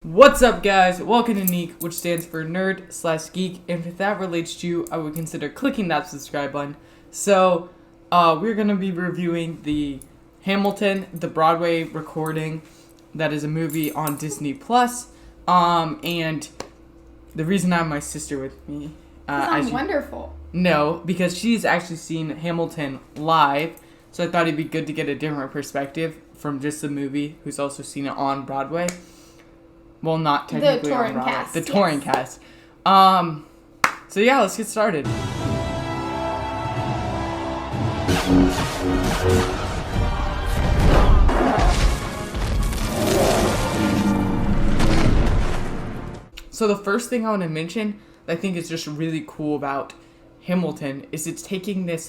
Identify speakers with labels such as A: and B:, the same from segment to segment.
A: What's up, guys? Welcome to NEEK, which stands for Nerd/Geek, and if that relates to you, I would consider clicking that subscribe button. So, we're going to be reviewing the Hamilton, the Broadway recording that is a movie on Disney+. And the reason I have my sister with me...
B: Sounds wonderful.
A: No, because she's actually seen Hamilton live, so I thought it'd be good to get a different perspective from just the movie, who's also seen it on Broadway. Well, not technically on Broadway.
B: Cast,
A: the touring cast. So yeah, let's get started. So the first thing I want to mention that I think is just really cool about Hamilton is it's taking this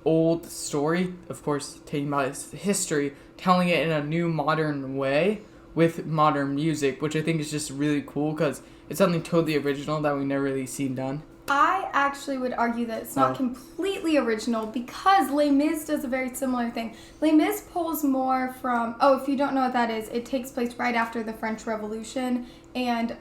A: old story, of course, taking about its history, telling it in a new modern way with modern music, which I think is just really cool because it's something totally original that we never really seen done.
B: I actually would argue that it's not completely original because Les Mis does a very similar thing. Les Mis pulls more from, if you don't know what that is, it takes place right after the French Revolution, and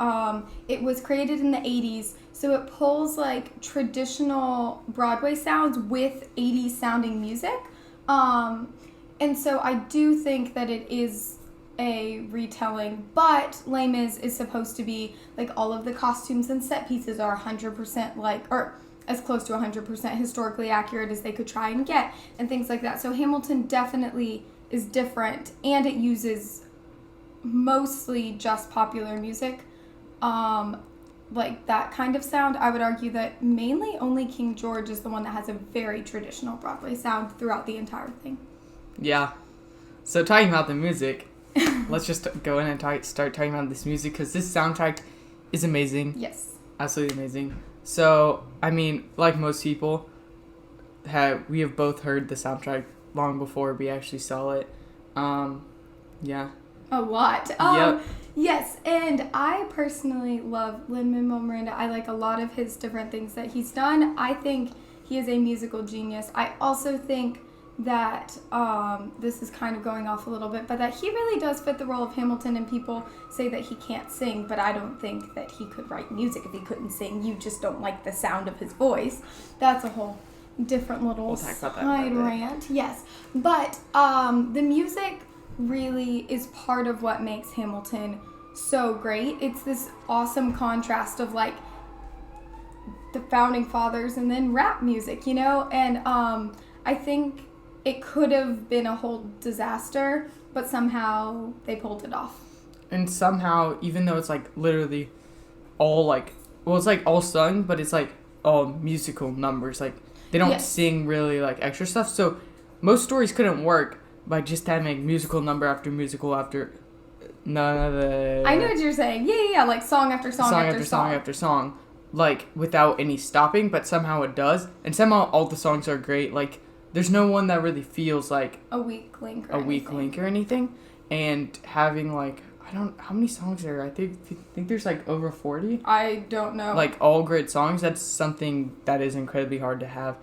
B: it was created in the 80s, so it pulls traditional Broadway sounds with 80s sounding music, and so I do think that it is a retelling, but Les Mis is supposed to be all of the costumes and set pieces are 100% or as close to 100% historically accurate as they could try and get, and things like that. So Hamilton definitely is different, and it uses mostly just popular music, that kind of sound. I would argue that mainly only King George is the one that has a very traditional Broadway sound throughout the entire thing.
A: Yeah. So talking about the music, let's just go in and start talking about this music because this soundtrack is amazing.
B: Yes. Absolutely
A: amazing. So, I mean, like most people, we have both heard the soundtrack long before we actually saw it. Yeah.
B: A lot.
A: Yep.
B: Yes, and I personally love Lin-Manuel Miranda. I like a lot of his different things that he's done. I think he is a musical genius. I also think that this is kind of going off a little bit, but that he really does fit the role of Hamilton, and people say that he can't sing, but I don't think that he could write music if he couldn't sing. You just don't like the sound of his voice. That's a whole different little side rant. Yes, but the music really is part of what makes Hamilton so great. It's this awesome contrast of the founding fathers and then rap music, and I think it could have been a whole disaster, but somehow they pulled it off.
A: And somehow, even though it's literally all it's all sung, but it's all musical numbers. They don't sing really extra stuff. So most stories couldn't work by just having musical number after musical after none of the...
B: I know what you're saying. Yeah. Song after song after
A: song after song. Without any stopping, but somehow it does. And somehow all the songs are great. There's no one that really feels like
B: a weak link
A: or anything. And having how many songs are there? I think there's over 40.
B: I don't know.
A: All great songs. That's something that is incredibly hard to have.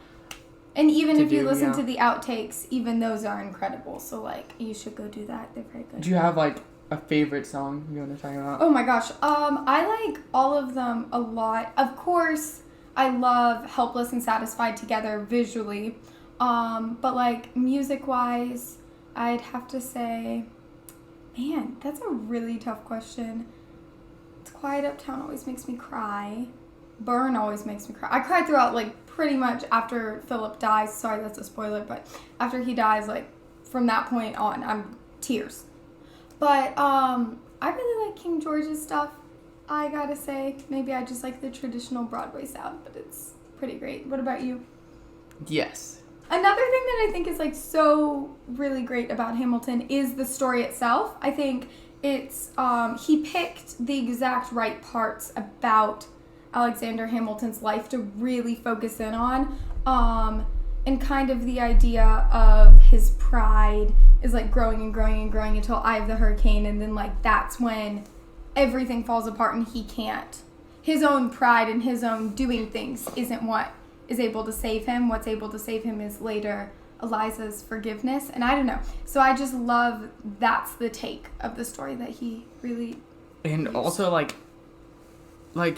B: And even if you listen to the outtakes, even those are incredible. So you should go do that. They're very good.
A: Do you have a favorite song you want to talk about?
B: Oh my gosh. I like all of them a lot. Of course, I love Helpless and Satisfied together visually. But music-wise, I'd have to say, man, that's a really tough question. It's Quiet Uptown always makes me cry. Burn always makes me cry. I cried throughout, pretty much after Philip dies. Sorry, that's a spoiler, but after he dies, from that point on, I'm tears. But, I really like King George's stuff, I gotta say. Maybe I just like the traditional Broadway sound, but it's pretty great. What about you?
A: Yes.
B: Another thing that I think is so really great about Hamilton is the story itself. I think it's he picked the exact right parts about Alexander Hamilton's life to really focus in on, and kind of the idea of his pride is growing and growing and growing until Eye of the Hurricane, and then that's when everything falls apart and he can't. His own pride and his own doing things isn't what is able to save him. What's able to save him is later Eliza's forgiveness, and I don't know. So I just love that's the take of the story that he really
A: And also, like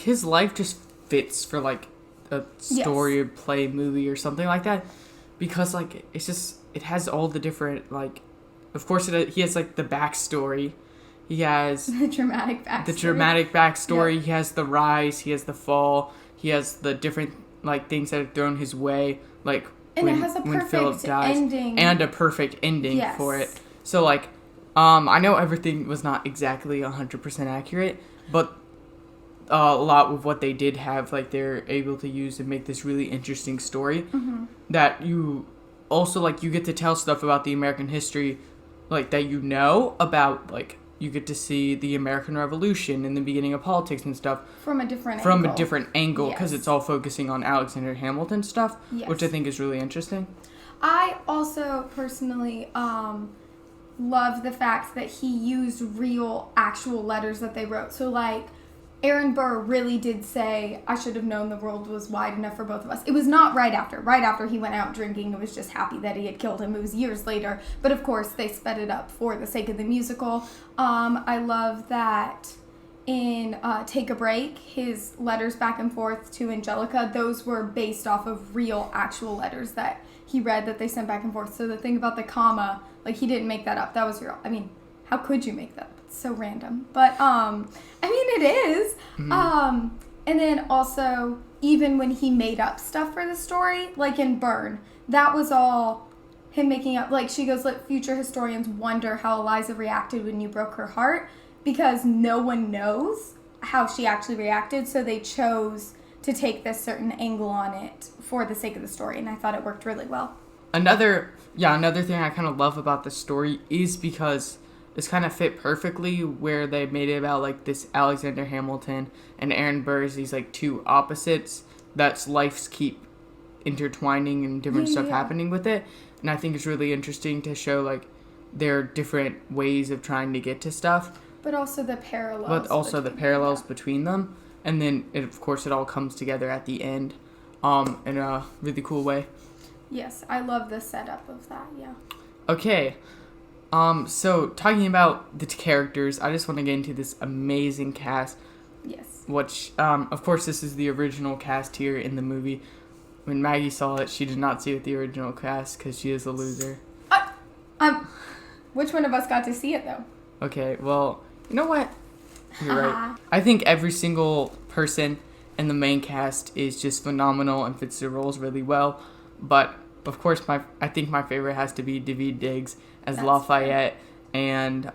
A: his life just fits for, like, a story, play, movie, or something like that. Because, like, it's just, it has all the different, like, of course, he has, like, the backstory. He has...
B: The dramatic backstory.
A: The dramatic backstory. Yep. He has the rise. He has the fall. He has the different, like, things that are thrown his way. Like,
B: and it has a perfect ending.
A: And a perfect ending for it. So, like, I know everything was not exactly 100% accurate, but a lot of what they did have, like, they're able to use and make this really interesting story that you also, like, you get to tell stuff about the American history, like, that you know about, like, you get to see the American Revolution and the beginning of politics and stuff.
B: From a different angle.
A: Because it's all focusing on Alexander Hamilton stuff, which I think is really interesting.
B: I also personally love the fact that he used real, actual letters that they wrote. So, like, Aaron Burr really did say, I should have known the world was wide enough for both of us. It was not right after. Right after he went out drinking and was just happy that he had killed him. It was years later. But, of course, they sped it up for the sake of the musical. I love that in Take a Break, his letters back and forth to Angelica, those were based off of real, actual letters that he read that they sent back and forth. So the thing about the comma, like, he didn't make that up. That was real. I mean, how could you make that up? It's so random. But, I mean, it is. And then also, even when he made up stuff for the story, like in Burn, that was all him making up. Like, she goes, let future historians wonder how Eliza reacted when you broke her heart, because no one knows how she actually reacted, so they chose to take this certain angle on it for the sake of the story, and I thought it worked really well.
A: Another thing I kind of love about the story is because it's kind of fit perfectly where they made it about, like, this Alexander Hamilton and Aaron Burr, these, like, two opposites that's lives keep intertwining and different stuff happening with it. And I think it's really interesting to show, like, their different ways of trying to get to stuff.
B: But also the parallels
A: between them. And then, of course, it all comes together at the end in a really cool way.
B: Yes, I love the setup of that, yeah.
A: Okay. So, talking about the characters, I just want to get into this amazing cast.
B: Yes.
A: Which, of course, this is the original cast here in the movie. When Maggie saw it, she did not see it the original cast because she is a loser.
B: Which one of us got to see it, though?
A: Okay, well, you know what? You're right. I think every single person in the main cast is just phenomenal and fits their roles really well. But, of course, I think my favorite has to be Daveed Diggs as Lafayette and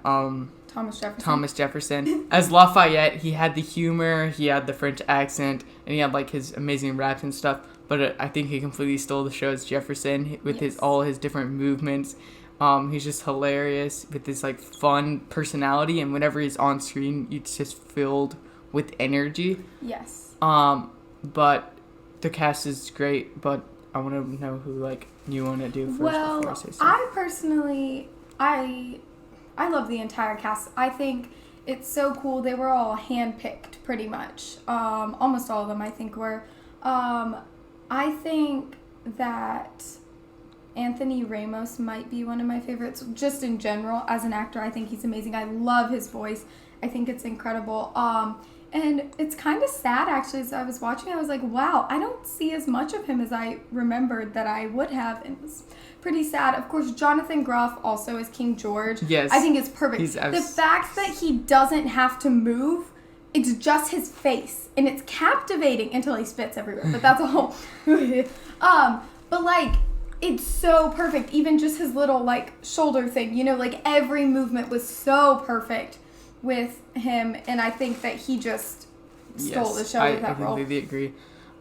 A: Thomas Jefferson. As Lafayette, he had the humor, he had the French accent, and he had, like, his amazing raps and stuff. But I think he completely stole the show as Jefferson with all his different movements. He's just hilarious with this, like, fun personality, and whenever he's on screen, it's just filled with energy.
B: Yes.
A: But the cast is great, but I want to know who, like, you want to do first before I say something.
B: I personally, I love the entire cast. I think it's so cool. They were all handpicked, pretty much. Almost all of them, I think, were. I think that Anthony Ramos might be one of my favorites, just in general. As an actor, I think he's amazing. I love his voice. I think it's incredible. And it's kind of sad, actually, as I was watching. I was like, wow, I don't see as much of him as I remembered that I would have. And it was pretty sad. Of course, Jonathan Groff also as King George.
A: Yes.
B: I think it's perfect. The fact that he doesn't have to move, it's just his face. And it's captivating until he spits everywhere. But that's a whole... but, like, it's so perfect. Even just his little, like, shoulder thing. You know, like, every movement was so perfect with him, and I think that he just stole the show with that role.
A: I completely agree.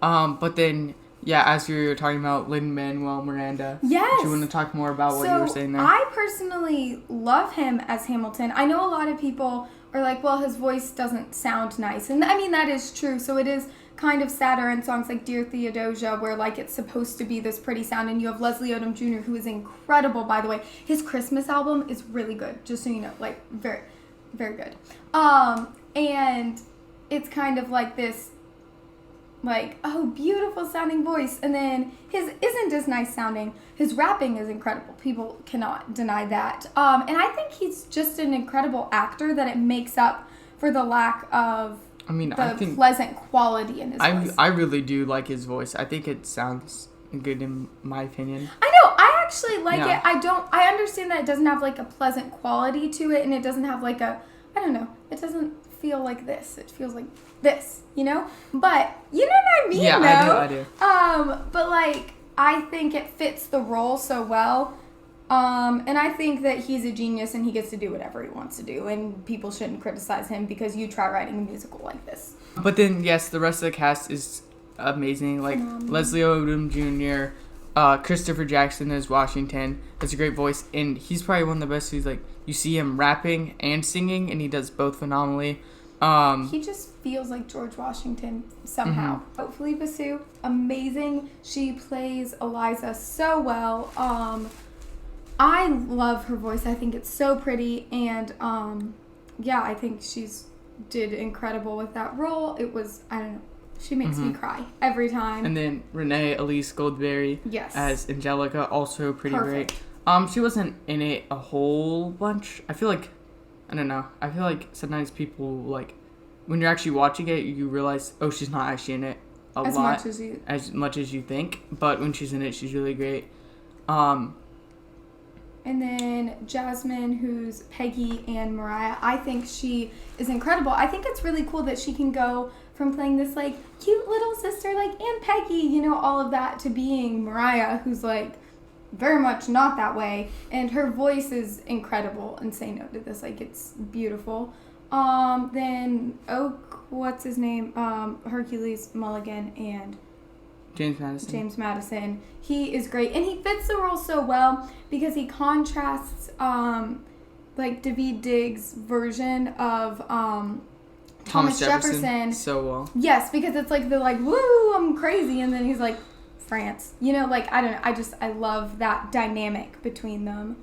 A: But then, as you were talking about Lin-Manuel Miranda, do you want to talk more about what you were saying there?
B: I personally love him as Hamilton. I know a lot of people are like, well, his voice doesn't sound nice, and I mean, that is true, so it is kind of sadder in songs like Dear Theodosia, where, like, it's supposed to be this pretty sound, and you have Leslie Odom Jr., who is incredible, by the way. His Christmas album is really good, just so you know, like, very... very good. And it's kind of like this, like, oh, beautiful sounding voice. And then his isn't as nice sounding. His rapping is incredible. People cannot deny that. And I think he's just an incredible actor that it makes up for the lack of
A: I mean,
B: the
A: I think
B: pleasant quality in his voice.
A: I really do like his voice. I think it sounds good in my opinion.
B: I know. I actually like
A: Yeah.
B: it. I understand that it doesn't have like a pleasant quality to it, and it doesn't have like I don't know. It doesn't feel like this. It feels like this, you know? But you know what I mean,
A: Yeah,
B: though?
A: I do.
B: But like, I think it fits the role so well. And I think that he's a genius and he gets to do whatever he wants to do, and people shouldn't criticize him because you try writing a musical like this.
A: But then, yes, the rest of the cast is amazing. Like
B: Phenomenal.
A: Leslie Odom Jr., Christopher Jackson as Washington has a great voice, and he's probably one of the best. Who's like, you see him rapping and singing, and he does both phenomenally.
B: He just feels like George Washington somehow. Hopefully, Basu, amazing. She plays Eliza so well. I love her voice. I think it's so pretty, and yeah, I think she's did incredible with that role. It was, I don't know, she makes me cry every time.
A: And then Renee Elise Goldberry
B: Yes.
A: as Angelica, also pretty
B: Perfect.
A: great. She wasn't in it a whole bunch. I feel like, I don't know, I feel like sometimes people, like, when you're actually watching it, you realize, oh, she's not actually in it
B: as
A: lot.
B: As
A: much as you think. But when she's in it, she's really great.
B: And then Jasmine, who's Peggy and Mariah, I think she is incredible. I think it's really cool that she can go from playing this, like, cute little sister, like, Aunt Peggy, you know, all of that, to being Mariah, who's, like, very much not that way. And her voice is incredible, and say no to this. Like, it's beautiful. Then Oak, what's his name? Hercules Mulligan and James Madison. He is great, and he fits the role so well because he contrasts like Daveed Diggs' version of Thomas Jefferson
A: so well.
B: Yes, because it's like the like, woo, I'm crazy, and then he's like, France. You know, like, I don't know, I love that dynamic between them.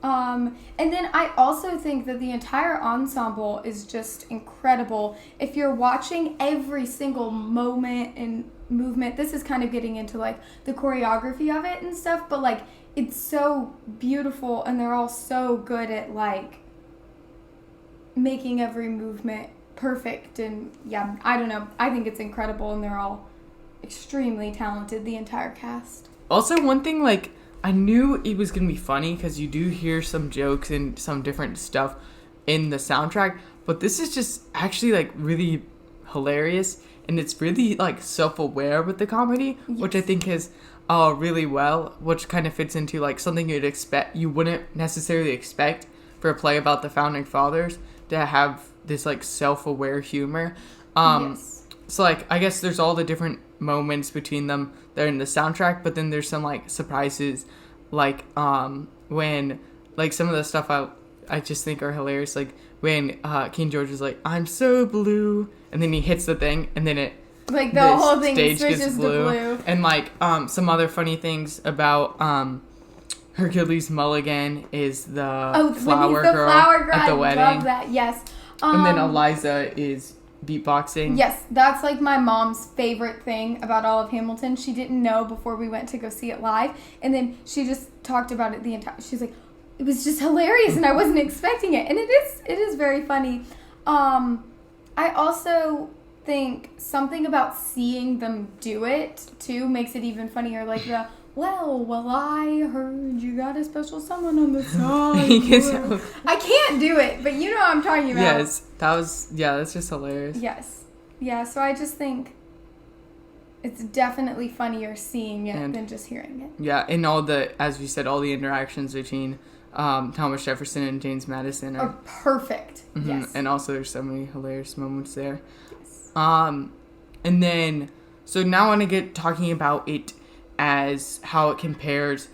B: And then I also think that the entire ensemble is just incredible. If you're watching every single moment and movement, this is kind of getting into like the choreography of it and stuff, but like it's so beautiful, and they're all so good at like making every movement perfect. And yeah, I don't know, I think it's incredible, and they're all extremely talented, the entire cast.
A: Also, one thing, like, I knew it was going to be funny because you do hear some jokes and some different stuff in the soundtrack, but this is just actually, like, really hilarious, and it's really, like, self-aware with the comedy,
B: Yes.
A: which I think is really well, which kind of fits into, like, something you wouldn't necessarily expect for a play about the Founding Fathers to have this, like, self-aware humor.
B: Yes.
A: So, like, I guess there's all the different moments between them that are in the soundtrack, but then there's some, like, surprises, like, when, like, some of the stuff I just think are hilarious, like, when King George is like, I'm so blue, and then he hits the thing, and then
B: like the whole thing
A: stage
B: switches
A: gets
B: to
A: blue.
B: blue.
A: And, like, some other funny things about, Hercules Mulligan is the flower girl at the wedding.
B: I love that, yes.
A: And then Eliza is beatboxing.
B: Yes, that's like my mom's favorite thing about all of Hamilton. She didn't know before we went to go see it live, and then she just talked about it the entire. She's like, it was just hilarious, and I wasn't expecting it, and it is very funny. I also think something about seeing them do it too makes it even funnier. Like the well, I heard you got a special someone on the side. I can't do it, but you know what I'm talking about.
A: Yes, that's just hilarious.
B: Yes. Yeah, so I just think it's definitely funnier seeing it than just hearing it.
A: Yeah, and as we said, all the interactions between Thomas Jefferson and James Madison
B: are perfect. Yes.
A: And also there's so many hilarious moments there.
B: Yes.
A: And then, so now I want to get talking about it as how it compares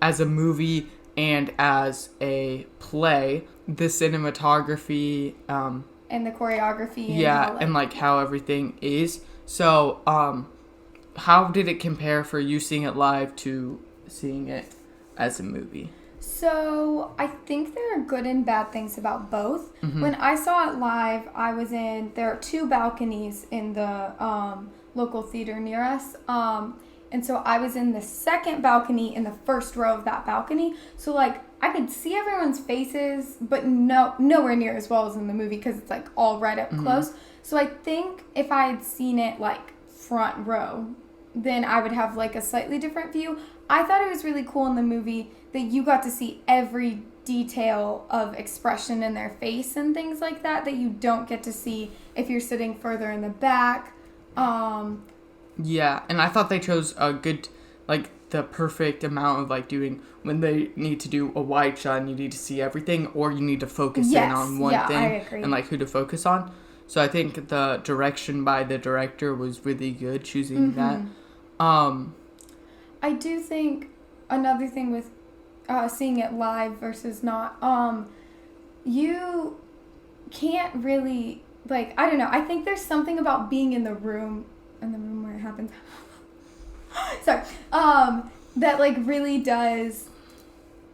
A: as a movie and as a play, the cinematography,
B: and the choreography.
A: And like how everything is. So, how did it compare for you seeing it live to seeing it as a movie?
B: So, I think there are good and bad things about both. Mm-hmm. When I saw it live, there are 2 balconies in the local theater near us. And so I was in the second balcony in the first row of that balcony. So, like, I could see everyone's faces, but nowhere near as well as in the movie because it's like all right up close. So I think if I had seen it like front row, then I would have like a slightly different view. I thought it was really cool in the movie that you got to see every detail of expression in their face and things like that you don't get to see if you're sitting further in the back.
A: Yeah, and I thought they chose a good, like, the perfect amount of, like, doing when they need to do a wide shot and you need to see everything, or you need to focus in on one thing
B: I agree.
A: and, like, who to focus on. So I think the direction by the director was really good choosing that.
B: I do think another thing with seeing it live versus not, you can't really, like, I don't know. I think there's something about being in the room where it happens. Sorry. That, like, really does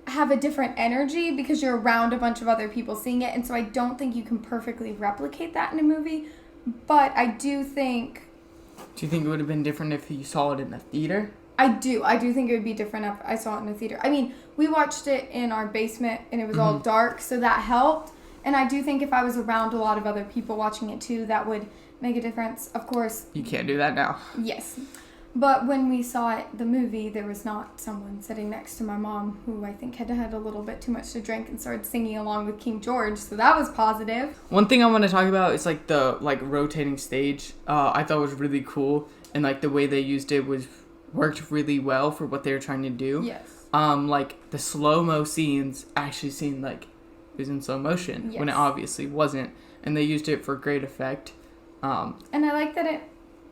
B: have a different energy because you're around a bunch of other people seeing it. And so I don't think you can perfectly replicate that in a movie. But I do think...
A: Do you think it would have been different if you saw it in the theater?
B: I do think it would be different if I saw it in the theater. I mean, we watched it in our basement and it was all dark, so that helped. And I do think if I was around a lot of other people watching it too, that would make a difference. Of course.
A: You can't do that now.
B: Yes. But when we saw it, the movie, there was not someone sitting next to my mom who I think had had a little bit too much to drink and started singing along with King George. So that was positive.
A: One thing I want to talk about is like the rotating stage. I thought was really cool, and like the way they used it worked really well for what they were trying to do.
B: Yes.
A: Like the slow-mo scenes actually seemed like it was in slow motion when it obviously wasn't, and they used it for great effect.
B: And I like that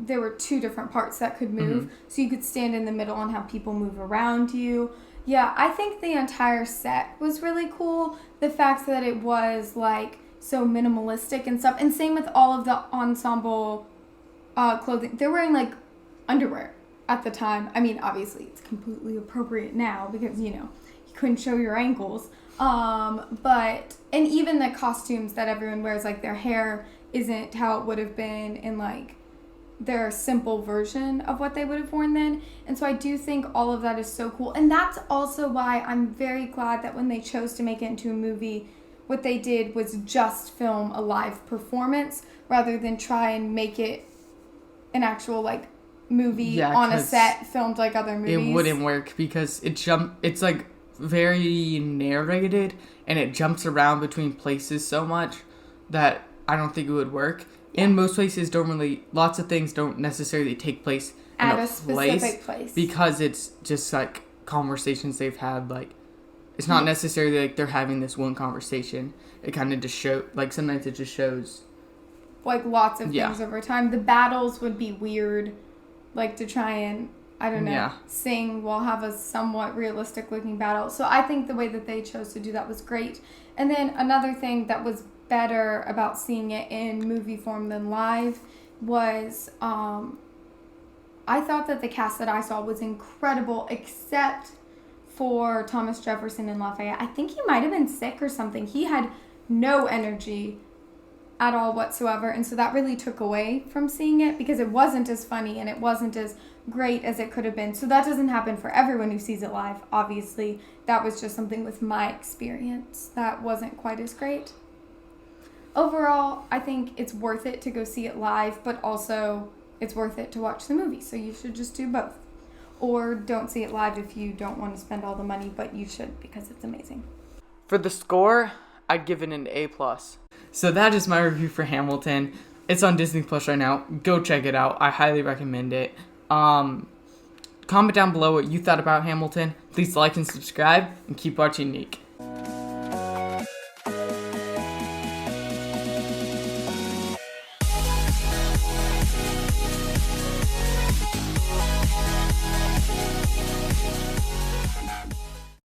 B: there were two different parts that could move, so you could stand in the middle and have people move around you. Yeah, I think the entire set was really cool. The fact that it was like so minimalistic and stuff, and same with all of the ensemble clothing. They're wearing like underwear at the time. I mean, obviously it's completely appropriate now because, you know, you couldn't show your ankles. But, and even the costumes that everyone wears, like their hair isn't how it would have been in like their simple version of what they would have worn then. And so I do think all of that is so cool. And that's also why I'm very glad that when they chose to make it into a movie, what they did was just film a live performance rather than try and make it an actual like movie on a set filmed like other movies. It
A: wouldn't work because it's like very narrated and it jumps around between places so much that I don't think it would work. In most places, lots of things don't necessarily take place
B: at a specific place
A: because it's just like conversations they've had. Like, it's not necessarily like they're having this one conversation. It kind of just sometimes it just shows
B: like lots of things over time. The battles would be weird, like to try and, I don't know, sing while have a somewhat realistic looking battle. So I think the way that they chose to do that was great. And then another thing that was better about seeing it in movie form than live was I thought that the cast that I saw was incredible except for Thomas Jefferson and Lafayette. I think he might have been sick or something. He had no energy at all whatsoever, and so that really took away from seeing it because it wasn't as funny and it wasn't as great as it could have been. So that doesn't happen for everyone who sees it live, obviously. That was just something with my experience that wasn't quite as great. Overall, I think it's worth it to go see it live, but also it's worth it to watch the movie. So you should just do both. Or don't see it live if you don't want to spend all the money, but you should because it's amazing. For the score, I'd give it an A+. So that is my review for Hamilton. It's on Disney Plus right now. Go check it out. I highly recommend it. Comment down below what you thought about Hamilton. Please like and subscribe and keep watching NEEK.